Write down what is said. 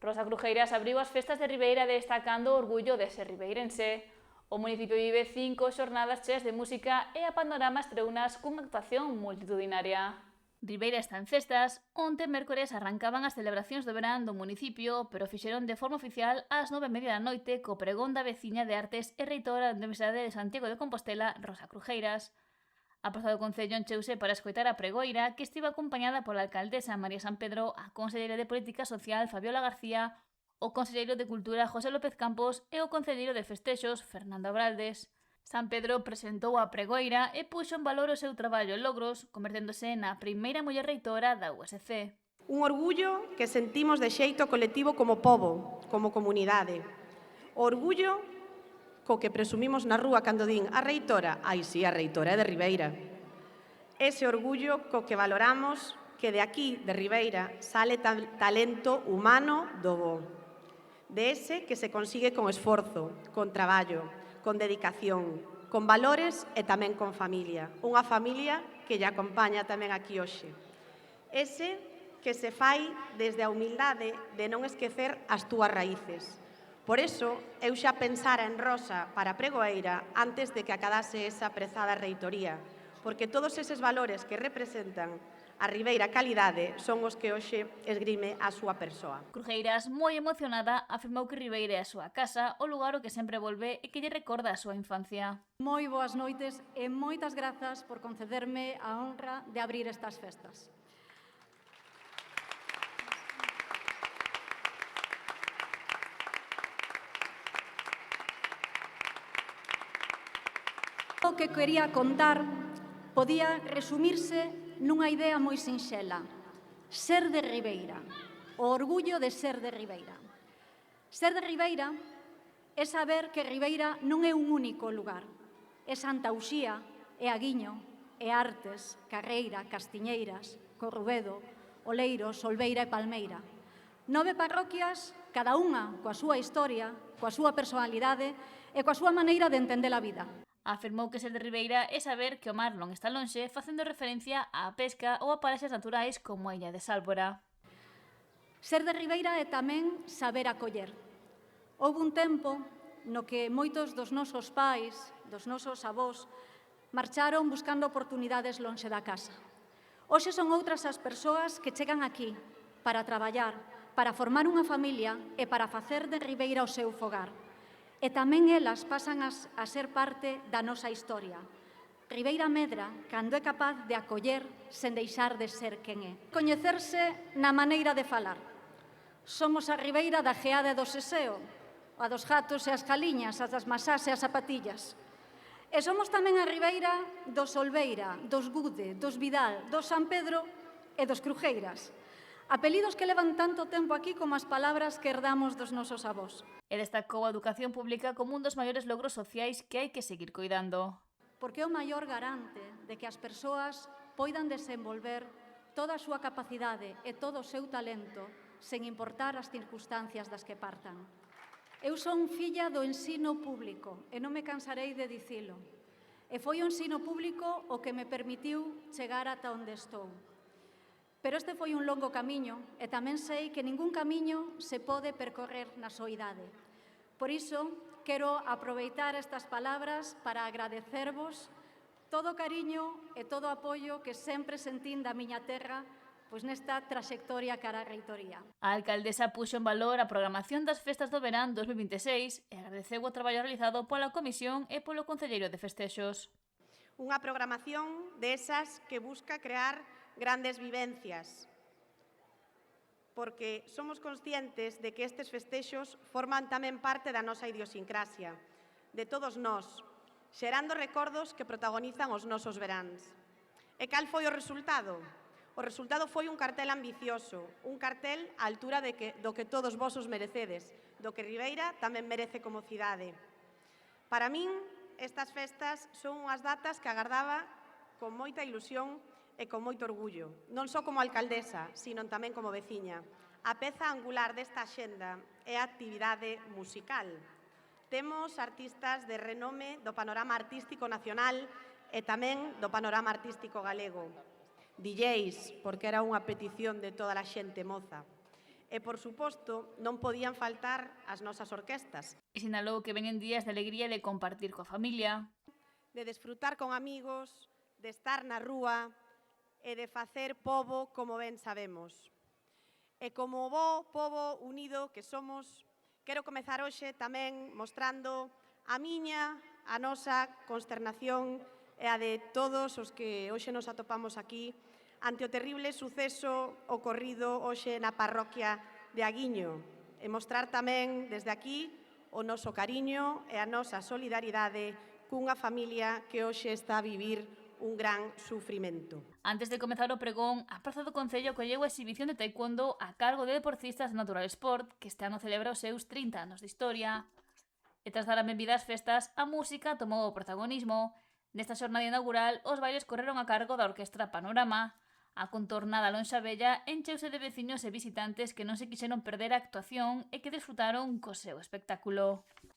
Rosa Crujeiras abriu as festas de Ribeira destacando o orgullo de ser ribeirense. O municipio vive 5 xornadas cheas de música e a Panorama estreounas cunha actuación multitudinaria. Ribeira está en festas. Onte, mércores, arrancaban as celebracións do verán do municipio, pero fixeron de forma oficial ás 9:30 da noite co pregón da veciña de Artes e reitora da Universidade de Santiago de Compostela, Rosa Crujeiras. A praza do Concello encheuse para escoitar a pregoira, que estivo acompañada pola alcaldesa María San Pedro, a conselleira de Política Social Fabiola García, o conselleiro de Cultura José López Campos e o conselleiro de Festexos Fernando Abraldes. San Pedro presentou a pregoira e puxo en valor o seu traballo e logros, converténdose na primeira muller reitora da USC. Un orgullo que sentimos de xeito colectivo como pobo, como comunidade. O orgullo co que presumimos na rúa cando din a reitora, ai sí, a reitora é de Ribeira. Ese orgullo co que valoramos que de aquí, de Ribeira, sale talento humano do bo. De ese que se consigue con esforzo, con traballo, con dedicación, con valores e tamén con familia. Unha familia que lle acompaña tamén aquí hoxe. Ese que se fai desde a humildade de non esquecer as túas raíces. Por iso, eu xa pensara en Rosa para a pregoeira antes de que acadase esa prezada reitoría, porque todos eses valores que representan a Ribeira calidade son os que hoxe esgrime a súa persoa. Crujeiras, moi emocionada, afirmou que Ribeira é a súa casa, o lugar ao que sempre volve e que lle recorda a súa infancia. Moi boas noites e moitas grazas por concederme a honra de abrir estas festas. O que quería contar podía resumirse nunha idea moi sinxela: ser de Ribeira, o orgullo de ser de Ribeira. Ser de Ribeira é saber que Ribeira non é un único lugar, é Santa Uxía, é Aguiño, é Artes, Carreira, Castiñeiras, Corrubedo, Oleiro, Solbeira e Palmeira. 9 parroquias, cada unha coa súa historia, coa súa personalidade e coa súa maneira de entender a vida. Afirmou que ser de Ribeira é saber que o mar non está lonxe, facendo referencia á pesca ou a paraxes naturais como a illa de Sálvora. Ser de Ribeira é tamén saber acoller. Houve un tempo no que moitos dos nosos pais, dos nosos avós, marcharon buscando oportunidades lonxe da casa. Hoxe son outras as persoas que chegan aquí para traballar, para formar unha familia e para facer de Ribeira o seu fogar. E tamén elas pasan a ser parte da nosa historia. Ribeira medra cando é capaz de acoller sen deixar de ser quen é. Coñecerse na maneira de falar. Somos a Ribeira da geada e do seseo, a dos gatos e as caliñas, as das masás e as zapatillas. E somos tamén a Ribeira dos Solbeira, dos Gude, dos Vidal, dos San Pedro e dos Crujeiras. Apelidos que levan tanto tempo aquí como as palabras que herdamos dos nosos avós. E destacou a educación pública como un dos maiores logros sociais que hai que seguir coidando. Porque é o maior garante de que as persoas poidan desenvolver toda a súa capacidade e todo o seu talento sen importar as circunstancias das que partan. Eu son filla do ensino público e non me cansarei de dicilo. E foi o ensino público o que me permitiu chegar ata onde estou. Pero este foi un longo camiño e tamén sei que ningún camiño se pode percorrer na soidade. Por iso, quero aproveitar estas palabras para agradecervos todo o cariño e todo o apoio que sempre sentín da miña terra pois nesta traxectoria cara á reitoría. A alcaldesa puxo en valor a programación das festas do verán 2026 e agradeceu o traballo realizado pola comisión e polo concelleiro de Festexos. Unha programación desas que busca crear grandes vivencias, porque somos conscientes de que estes festexos forman tamén parte da nosa idiosincrasia, de todos nós, xerando recordos que protagonizan os nosos veráns. E cal foi o resultado? O resultado foi un cartel ambicioso, un cartel á altura do que todos vos os merecedes, do que Ribeira tamén merece como cidade. Para min, estas festas son unhas datas que agardaba con moita ilusión e con moito orgullo, non só como alcaldesa, sino tamén como veciña. A peza angular desta axenda é a actividade musical. Temos artistas de renome do panorama artístico nacional e tamén do panorama artístico galego. DJs, porque era unha petición de toda a xente moza. E, por suposto, non podían faltar as nosas orquestas. E sinalou que veñen días de alegría e de compartir coa familia. De desfrutar con amigos, de estar na rúa e de facer pobo como ben sabemos. E como bo pobo unido que somos, quero comezar hoxe tamén mostrando a miña, a nosa consternación e a de todos os que hoxe nos atopamos aquí ante o terrible suceso ocorrido hoxe na parroquia de Aguiño e mostrar tamén desde aquí o noso cariño e a nosa solidaridade cunha familia que hoxe está a vivir un gran sufrimento. Antes de comezar o pregón, a Praza do Concello acolleu a exhibición de taekwondo a cargo de deportistas de Natural Sport, que este ano celebra os seus 30 anos de historia. E tras dar a benvida ás festas, a música tomou o protagonismo. Nesta xornada inaugural, os bailes correron a cargo da Orquestra Panorama. A contornada lonxa bella encheuse de veciños e visitantes que non se quixeron perder a actuación e que desfrutaron co seu espectáculo.